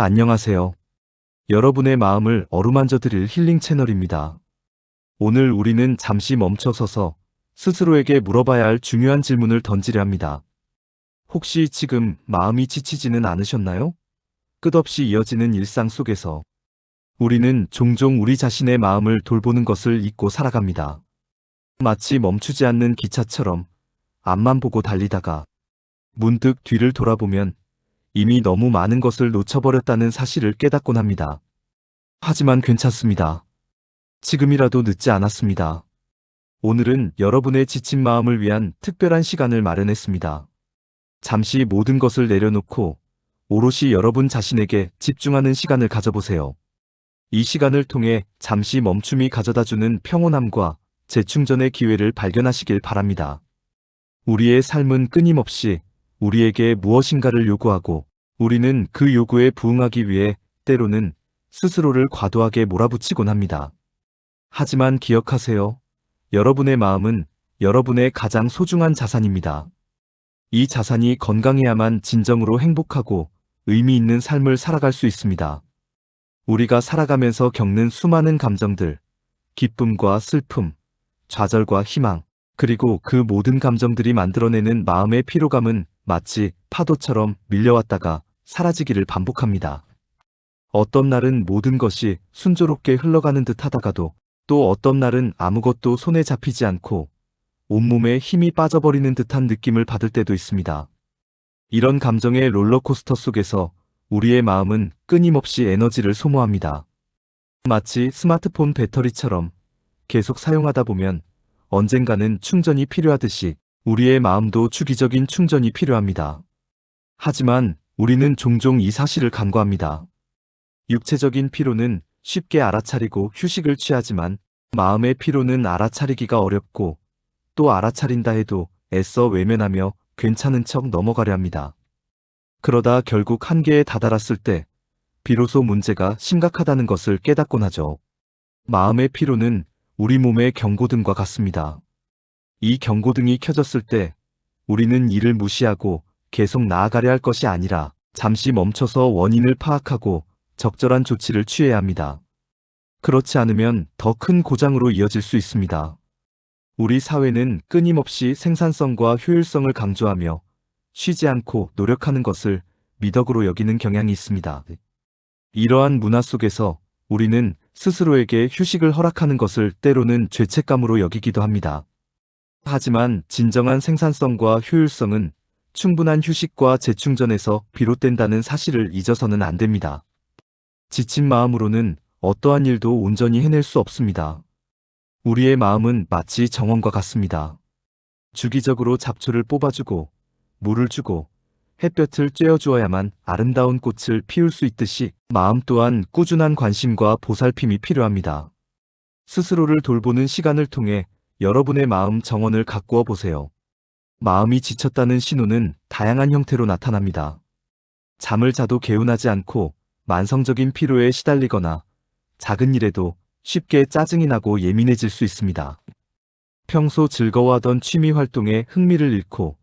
안녕하세요. 여러분의 마음을 어루만져 드릴 힐링 채널입니다. 오늘 우리는 잠시 멈춰서서 스스로에게 물어봐야 할 중요한 질문을 던지려 합니다. 혹시 지금 마음이 지치지는 않으셨나요? 끝없이 이어지는 일상 속에서 우리는 종종 우리 자신의 마음을 돌보는 것을 잊고 살아갑니다. 마치 멈추지 않는 기차처럼 앞만 보고 달리다가 문득 뒤를 돌아보면 이미 너무 많은 것을 놓쳐버렸다는 사실을 깨닫곤 합니다. 하지만 괜찮습니다. 지금이라도 늦지 않았습니다. 오늘은 여러분의 지친 마음을 위한 특별한 시간을 마련했습니다. 잠시 모든 것을 내려놓고 오롯이 여러분 자신에게 집중하는 시간을 가져보세요. 이 시간을 통해 잠시 멈춤이 가져다주는 평온함과 재충전의 기회를 발견하시길 바랍니다. 우리의 삶은 끊임없이 우리에게 무엇인가를 요구하고 우리는 그 요구에 부응하기 위해 때로는 스스로를 과도하게 몰아붙이곤 합니다. 하지만 기억하세요. 여러분의 마음은 여러분의 가장 소중한 자산입니다. 이 자산이 건강해야만 진정으로 행복하고 의미 있는 삶을 살아갈 수 있습니다. 우리가 살아가면서 겪는 수많은 감정들, 기쁨과 슬픔, 좌절과 희망, 그리고 그 모든 감정들이 만들어내는 마음의 피로감은 마치 파도처럼 밀려왔다가 사라지기를 반복합니다. 어떤 날은 모든 것이 순조롭게 흘러가는 듯 하다가도 또 어떤 날은 아무것도 손에 잡히지 않고 온몸에 힘이 빠져버리는 듯한 느낌을 받을 때도 있습니다. 이런 감정의 롤러코스터 속에서 우리의 마음은 끊임없이 에너지를 소모합니다. 마치 스마트폰 배터리처럼 계속 사용하다 보면 언젠가는 충전이 필요하듯이 우리의 마음도 주기적인 충전이 필요합니다. 하지만 우리는 종종 이 사실을 간과합니다. 육체적인 피로는 쉽게 알아차리고 휴식을 취하지만 마음의 피로는 알아차리기가 어렵고 또 알아차린다 해도 애써 외면하며 괜찮은 척 넘어가려 합니다. 그러다 결국 한계에 다다랐을 때 비로소 문제가 심각하다는 것을 깨닫곤 하죠. 마음의 피로는 우리 몸의 경고등과 같습니다. 이 경고등이 켜졌을 때 우리는 이를 무시하고 계속 나아가려 할 것이 아니라 잠시 멈춰서 원인을 파악하고 적절한 조치를 취해야 합니다. 그렇지 않으면 더 큰 고장으로 이어질 수 있습니다. 우리 사회는 끊임없이 생산성과 효율성을 강조하며 쉬지 않고 노력하는 것을 미덕으로 여기는 경향이 있습니다. 이러한 문화 속에서 우리는 스스로에게 휴식을 허락하는 것을 때로는 죄책감으로 여기기도 합니다. 하지만 진정한 생산성과 효율성은 충분한 휴식과 재충전에서 비롯된다는 사실을 잊어서는 안 됩니다. 지친 마음으로는 어떠한 일도 온전히 해낼 수 없습니다. 우리의 마음은 마치 정원과 같습니다. 주기적으로 잡초를 뽑아주고 물을 주고 햇볕을 쬐어주어야만 아름다운 꽃을 피울 수 있듯이 마음 또한 꾸준한 관심과 보살핌이 필요합니다. 스스로를 돌보는 시간을 통해 여러분의 마음 정원을 가꾸어 보세요. 마음이 지쳤다는 신호는 다양한 형태로 나타납니다. 잠을 자도 개운하지 않고 만성적인 피로에 시달리거나 작은 일에도 쉽게 짜증이 나고 예민해질 수 있습니다. 평소 즐거워하던 취미 활동에 흥미를 잃고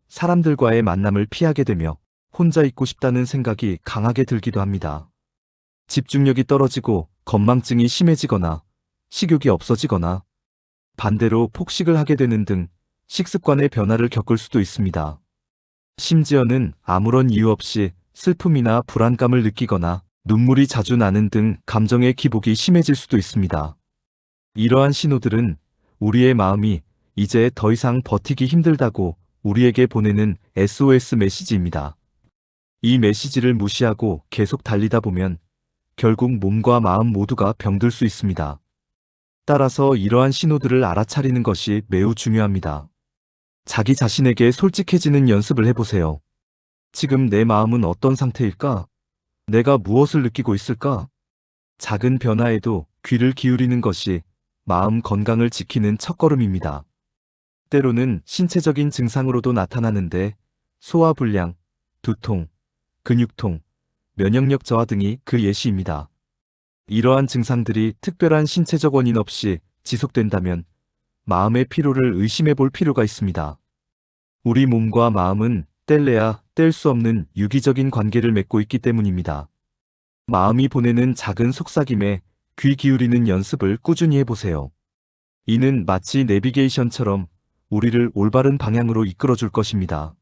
사람들과의 만남을 피하게 되며 혼자 있고 싶다는 생각이 강하게 들기도 합니다. 집중력이 떨어지고 건망증이 심해지거나 식욕이 없어지거나 반대로 폭식을 하게 되는 등 식습관의 변화를 겪을 수도 있습니다. 심지어는 아무런 이유 없이 슬픔이나 불안감을 느끼거나 눈물이 자주 나는 등 감정의 기복이 심해질 수도 있습니다. 이러한 신호들은 우리의 마음이 이제 더 이상 버티기 힘들다고 우리에게 보내는 SOS 메시지입니다. 이 메시지를 무시하고 계속 달리다 보면 결국 몸과 마음 모두가 병들 수 있습니다. 따라서 이러한 신호들을 알아차리는 것이 매우 중요합니다. 자기 자신에게 솔직해지는 연습을 해보세요. 지금 내 마음은 어떤 상태일까? 내가 무엇을 느끼고 있을까? 작은 변화에도 귀를 기울이는 것이 마음 건강을 지키는 첫걸음입니다. 때로는 신체적인 증상으로도 나타나는데 소화불량, 두통, 근육통, 면역력 저하 등이 그 예시입니다. 이러한 증상들이 특별한 신체적 원인 없이 지속된다면 마음의 피로를 의심해 볼 필요가 있습니다. 우리 몸과 마음은 뗄래야 뗄 수 없는 유기적인 관계를 맺고 있기 때문입니다. 마음이 보내는 작은 속삭임에 귀 기울이는 연습을 꾸준히 해보세요. 이는 마치 내비게이션처럼 우리를 올바른 방향으로 이끌어줄 것입니다.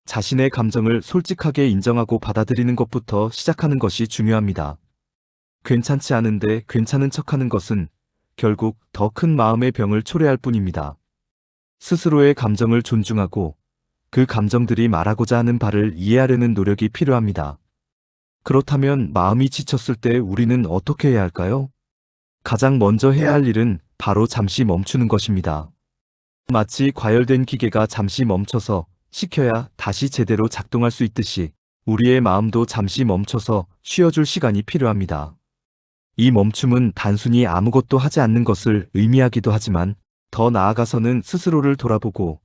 자신의 감정을 솔직하게 인정하고 받아들이는 것부터 시작하는 것이 중요합니다. 괜찮지 않은데 괜찮은 척하는 것은 결국 더 큰 마음의 병을 초래할 뿐입니다. 스스로의 감정을 존중하고 그 감정들이 말하고자 하는 바를 이해하려는 노력이 필요합니다. 그렇다면 마음이 지쳤을 때 우리는 어떻게 해야 할까요? 가장 먼저 해야 할 일은 바로 잠시 멈추는 것입니다. 마치 과열된 기계가 잠시 멈춰서 식혀야 다시 제대로 작동할 수 있듯이 우리의 마음도 잠시 멈춰서 쉬어줄 시간이 필요합니다. 이 멈춤은 단순히 아무것도 하지 않는 것을 의미하기도 하지만 더 나아가서는 스스로를 돌아보고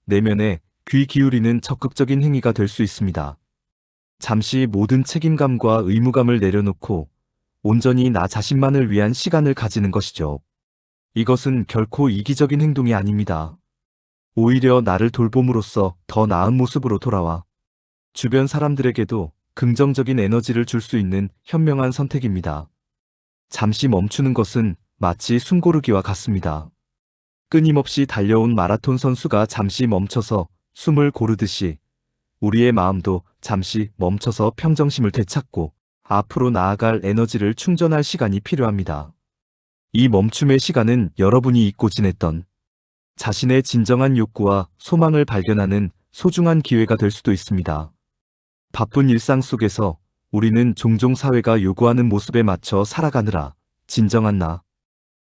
내면에 귀 기울이는 적극적인 행위가 될 수 있습니다. 잠시 모든 책임감과 의무감을 내려놓고 온전히 나 자신만을 위한 시간을 가지는 것이죠. 이것은 결코 이기적인 행동이 아닙니다. 오히려 나를 돌봄으로써 더 나은 모습으로 돌아와 주변 사람들에게도 긍정적인 에너지를 줄 수 있는 현명한 선택입니다. 잠시 멈추는 것은 마치 숨고르기와 같습니다. 끊임없이 달려온 마라톤 선수가 잠시 멈춰서 숨을 고르듯이 우리의 마음도 잠시 멈춰서 평정심을 되찾고 앞으로 나아갈 에너지를 충전할 시간이 필요합니다. 이 멈춤의 시간은 여러분이 잊고 지냈던 자신의 진정한 욕구와 소망을 발견하는 소중한 기회가 될 수도 있습니다. 바쁜 일상 속에서 우리는 종종 사회가 요구하는 모습에 맞춰 살아가느라 진정한 나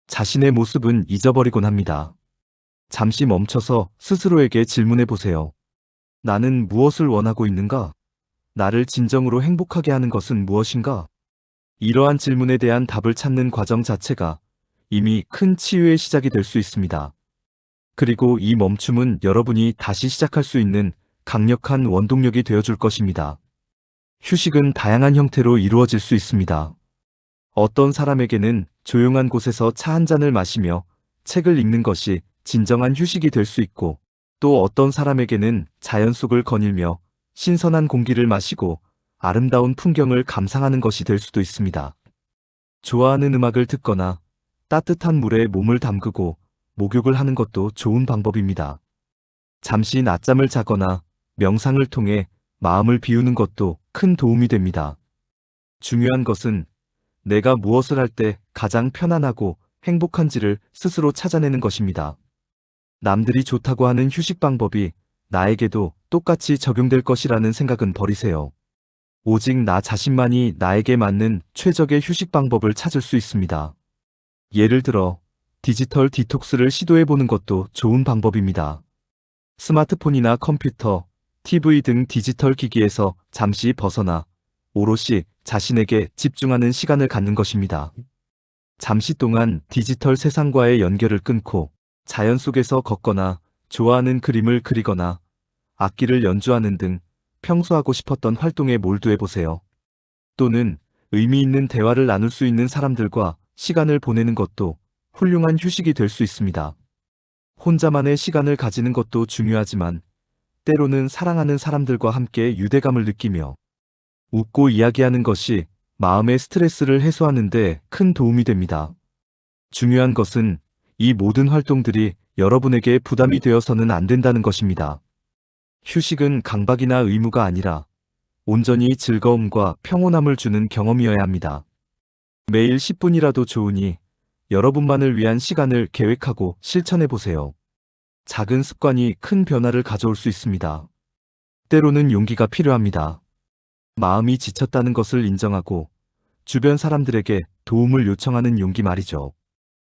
자신의 모습은 잊어버리곤 합니다. 잠시 멈춰서 스스로에게 질문해 보세요. 나는 무엇을 원하고 있는가? 나를 진정으로 행복하게 하는 것은 무엇인가? 이러한 질문에 대한 답을 찾는 과정 자체가 이미 큰 치유의 시작이 될 수 있습니다. 그리고 이 멈춤은 여러분이 다시 시작할 수 있는 강력한 원동력이 되어줄 것입니다. 휴식은 다양한 형태로 이루어질 수 있습니다. 어떤 사람에게는 조용한 곳에서 차 한 잔을 마시며 책을 읽는 것이 진정한 휴식이 될 수 있고, 또 어떤 사람에게는 자연 속을 거닐며 신선한 공기를 마시고 아름다운 풍경을 감상하는 것이 될 수도 있습니다. 좋아하는 음악을 듣거나 따뜻한 물에 몸을 담그고 목욕을 하는 것도 좋은 방법입니다. 잠시 낮잠을 자거나 명상을 통해 마음을 비우는 것도 큰 도움이 됩니다. 중요한 것은 내가 무엇을 할 때 가장 편안하고 행복한지를 스스로 찾아내는 것입니다. 남들이 좋다고 하는 휴식 방법이 나에게도 똑같이 적용될 것이라는 생각은 버리세요. 오직 나 자신만이 나에게 맞는 최적의 휴식 방법을 찾을 수 있습니다. 예를 들어 디지털 디톡스를 시도해보는 것도 좋은 방법입니다. 스마트폰이나 컴퓨터, TV 등 디지털 기기에서 잠시 벗어나 오롯이 자신에게 집중하는 시간을 갖는 것입니다. 잠시 동안 디지털 세상과의 연결을 끊고 자연 속에서 걷거나 좋아하는 그림을 그리거나 악기를 연주하는 등 평소 하고 싶었던 활동에 몰두해보세요. 또는 의미 있는 대화를 나눌 수 있는 사람들과 시간을 보내는 것도 훌륭한 휴식이 될 수 있습니다. 혼자만의 시간을 가지는 것도 중요하지만 때로는 사랑하는 사람들과 함께 유대감을 느끼며 웃고 이야기하는 것이 마음의 스트레스를 해소하는 데 큰 도움이 됩니다. 중요한 것은 이 모든 활동들이 여러분에게 부담이 되어서는 안 된다는 것입니다. 휴식은 강박이나 의무가 아니라 온전히 즐거움과 평온함을 주는 경험이어야 합니다. 매일 10분이라도 좋으니 여러분만을 위한 시간을 계획하고 실천해 보세요. 작은 습관이 큰 변화를 가져올 수 있습니다. 때로는 용기가 필요합니다. 마음이 지쳤다는 것을 인정하고 주변 사람들에게 도움을 요청하는 용기 말이죠.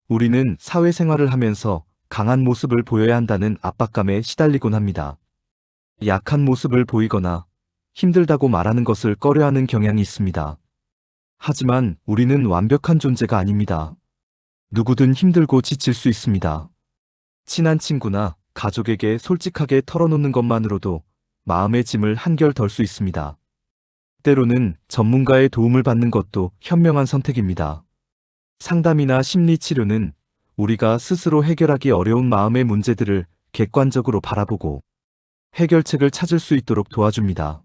우리는 사회생활을 하면서 강한 모습을 보여야 한다는 압박감에 시달리곤 합니다. 약한 모습을 보이거나 힘들다고 말하는 것을 꺼려하는 경향이 있습니다. 하지만 우리는 완벽한 존재가 아닙니다. 누구든 힘들고 지칠 수 있습니다. 친한 친구나 가족에게 솔직하게 털어놓는 것만으로도 마음의 짐을 한결 덜 수 있습니다. 때로는 전문가의 도움을 받는 것도 현명한 선택입니다. 상담이나 심리치료는 우리가 스스로 해결하기 어려운 마음의 문제들을 객관적으로 바라보고 해결책을 찾을 수 있도록 도와줍니다.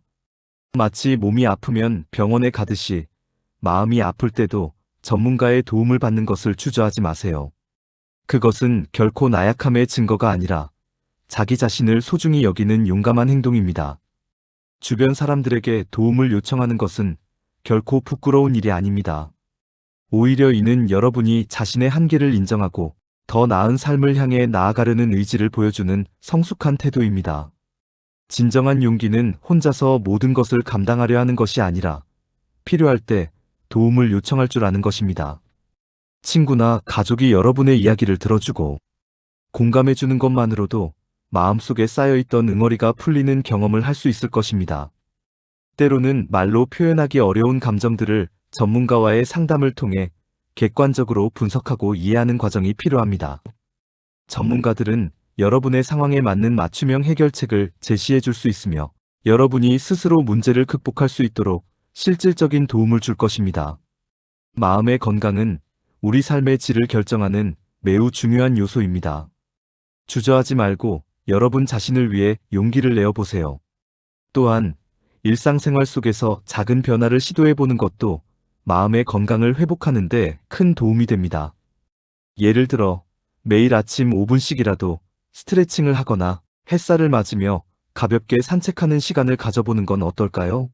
마치 몸이 아프면 병원에 가듯이 마음이 아플 때도 전문가의 도움을 받는 것을 주저하지 마세요. 그것은 결코 나약함의 증거가 아니라 자기 자신을 소중히 여기는 용감한 행동입니다. 주변 사람들에게 도움을 요청하는 것은 결코 부끄러운 일이 아닙니다. 오히려 이는 여러분이 자신의 한계를 인정하고 더 나은 삶을 향해 나아가려는 의지를 보여주는 성숙한 태도입니다. 진정한 용기는 혼자서 모든 것을 감당하려 하는 것이 아니라 필요할 때 도움을 요청할 줄 아는 것입니다. 친구나 가족이 여러분의 이야기를 들어주고 공감해주는 것만으로도 마음속에 쌓여있던 응어리가 풀리는 경험을 할 수 있을 것입니다. 때로는 말로 표현하기 어려운 감정들을 전문가와의 상담을 통해 객관적으로 분석하고 이해하는 과정이 필요합니다. 전문가들은 여러분의 상황에 맞는 맞춤형 해결책을 제시해 줄 수 있으며 여러분이 스스로 문제를 극복할 수 있도록 실질적인 도움을 줄 것입니다. 마음의 건강은 우리 삶의 질을 결정하는 매우 중요한 요소입니다. 주저하지 말고 여러분 자신을 위해 용기를 내어보세요. 또한 일상생활 속에서 작은 변화를 시도해보는 것도 마음의 건강을 회복하는 데 큰 도움이 됩니다. 예를 들어 매일 아침 5분씩이라도 스트레칭을 하거나 햇살을 맞으며 가볍게 산책하는 시간을 가져보는 건 어떨까요?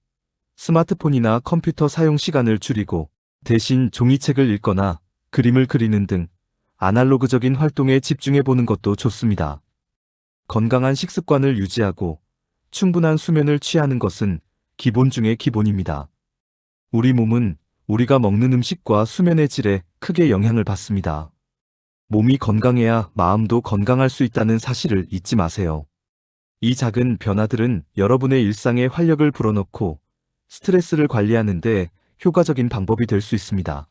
스마트폰이나 컴퓨터 사용 시간을 줄이고 대신 종이책을 읽거나 그림을 그리는 등 아날로그적인 활동에 집중해보는 것도 좋습니다. 건강한 식습관을 유지하고 충분한 수면을 취하는 것은 기본 중의 기본입니다. 우리 몸은 우리가 먹는 음식과 수면의 질에 크게 영향을 받습니다. 몸이 건강해야 마음도 건강할 수 있다는 사실을 잊지 마세요. 이 작은 변화들은 여러분의 일상에 활력을 불어넣고 스트레스를 관리하는 데 효과적인 방법이 될 수 있습니다.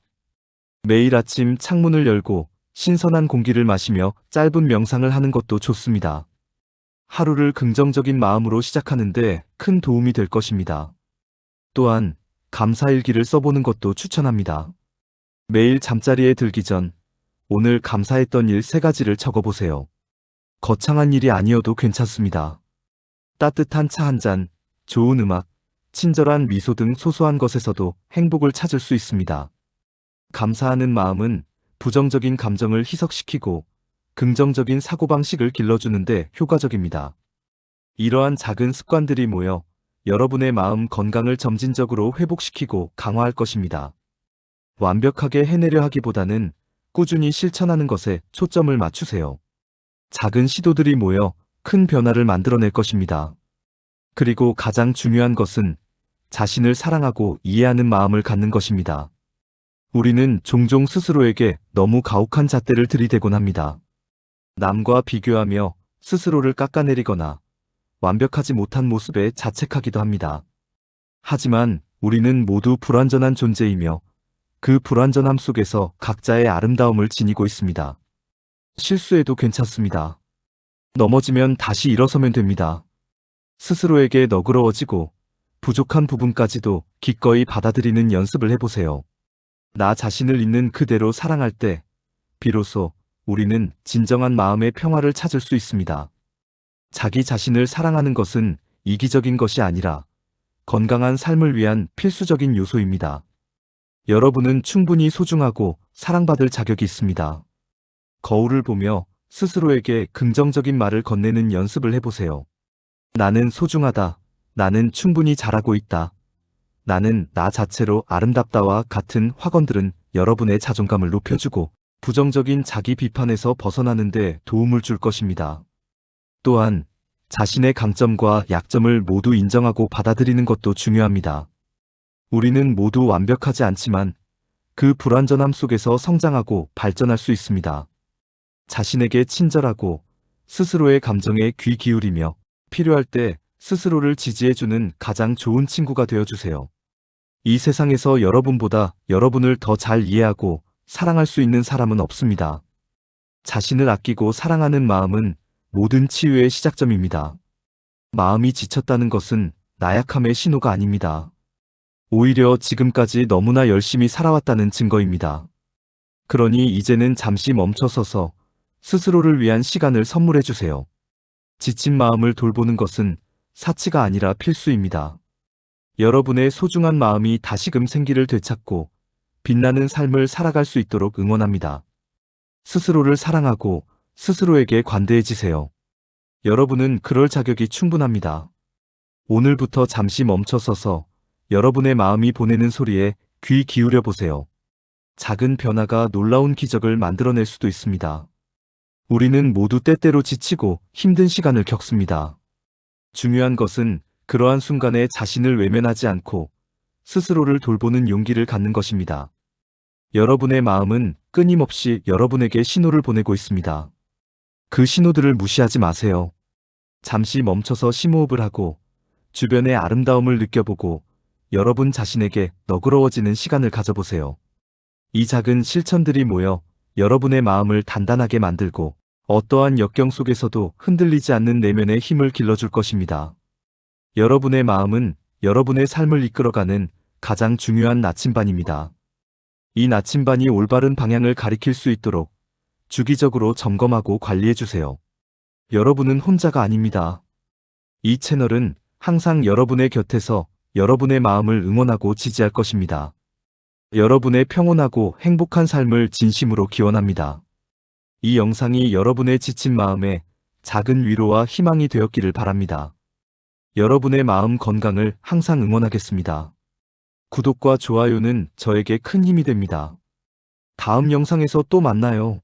매일 아침 창문을 열고 신선한 공기를 마시며 짧은 명상을 하는 것도 좋습니다. 하루를 긍정적인 마음으로 시작하는데 큰 도움이 될 것입니다. 또한 감사일기를 써보는 것도 추천합니다. 매일 잠자리에 들기 전 오늘 감사했던 일 3가지를 적어보세요. 거창한 일이 아니어도 괜찮습니다. 따뜻한 차 한 잔, 좋은 음악, 친절한 미소 등 소소한 것에서도 행복을 찾을 수 있습니다. 감사하는 마음은 부정적인 감정을 희석시키고 긍정적인 사고방식을 길러주는데 효과적입니다. 이러한 작은 습관들이 모여 여러분의 마음 건강을 점진적으로 회복시키고 강화할 것입니다. 완벽하게 해내려 하기보다는 꾸준히 실천하는 것에 초점을 맞추세요. 작은 시도들이 모여 큰 변화를 만들어낼 것입니다. 그리고 가장 중요한 것은 자신을 사랑하고 이해하는 마음을 갖는 것입니다. 우리는 종종 스스로에게 너무 가혹한 잣대를 들이대곤 합니다. 남과 비교하며 스스로를 깎아내리거나 완벽하지 못한 모습에 자책하기도 합니다. 하지만 우리는 모두 불완전한 존재이며 그 불완전함 속에서 각자의 아름다움을 지니고 있습니다. 실수해도 괜찮습니다. 넘어지면 다시 일어서면 됩니다. 스스로에게 너그러워지고 부족한 부분까지도 기꺼이 받아들이는 연습을 해보세요. 나 자신을 있는 그대로 사랑할 때 비로소 우리는 진정한 마음의 평화를 찾을 수 있습니다. 자기 자신을 사랑하는 것은 이기적인 것이 아니라 건강한 삶을 위한 필수적인 요소입니다. 여러분은 충분히 소중하고 사랑받을 자격이 있습니다. 거울을 보며 스스로에게 긍정적인 말을 건네는 연습을 해보세요. 나는 소중하다. 나는 충분히 잘하고 있다. 나는 나 자체로 아름답다와 같은 확언들은 여러분의 자존감을 높여주고 부정적인 자기 비판에서 벗어나는 데 도움을 줄 것입니다. 또한 자신의 강점과 약점을 모두 인정하고 받아들이는 것도 중요합니다. 우리는 모두 완벽하지 않지만 그 불완전함 속에서 성장하고 발전할 수 있습니다. 자신에게 친절하고 스스로의 감정에 귀 기울이며 필요할 때 스스로를 지지해주는 가장 좋은 친구가 되어주세요. 이 세상에서 여러분보다 여러분을 더 잘 이해하고 사랑할 수 있는 사람은 없습니다. 자신을 아끼고 사랑하는 마음은 모든 치유의 시작점입니다. 마음이 지쳤다는 것은 나약함의 신호가 아닙니다. 오히려 지금까지 너무나 열심히 살아왔다는 증거입니다. 그러니 이제는 잠시 멈춰서서 스스로를 위한 시간을 선물해주세요. 지친 마음을 돌보는 것은 사치가 아니라 필수입니다. 여러분의 소중한 마음이 다시금 생기를 되찾고 빛나는 삶을 살아갈 수 있도록 응원합니다. 스스로를 사랑하고 스스로에게 관대해지세요. 여러분은 그럴 자격이 충분합니다. 오늘부터 잠시 멈춰서서 여러분의 마음이 보내는 소리에 귀 기울여 보세요. 작은 변화가 놀라운 기적을 만들어낼 수도 있습니다. 우리는 모두 때때로 지치고 힘든 시간을 겪습니다. 중요한 것은 그러한 순간에 자신을 외면하지 않고 스스로를 돌보는 용기를 갖는 것입니다. 여러분의 마음은 끊임없이 여러분에게 신호를 보내고 있습니다. 그 신호들을 무시하지 마세요. 잠시 멈춰서 심호흡을 하고 주변의 아름다움을 느껴보고 여러분 자신에게 너그러워지는 시간을 가져보세요. 이 작은 실천들이 모여 여러분의 마음을 단단하게 만들고 어떠한 역경 속에서도 흔들리지 않는 내면의 힘을 길러줄 것입니다. 여러분의 마음은 여러분의 삶을 이끌어가는 가장 중요한 나침반입니다. 이 나침반이 올바른 방향을 가리킬 수 있도록 주기적으로 점검하고 관리해주세요. 여러분은 혼자가 아닙니다. 이 채널은 항상 여러분의 곁에서 여러분의 마음을 응원하고 지지할 것입니다. 여러분의 평온하고 행복한 삶을 진심으로 기원합니다. 이 영상이 여러분의 지친 마음에 작은 위로와 희망이 되었기를 바랍니다. 여러분의 마음 건강을 항상 응원하겠습니다. 구독과 좋아요는 저에게 큰 힘이 됩니다. 다음 영상에서 또 만나요.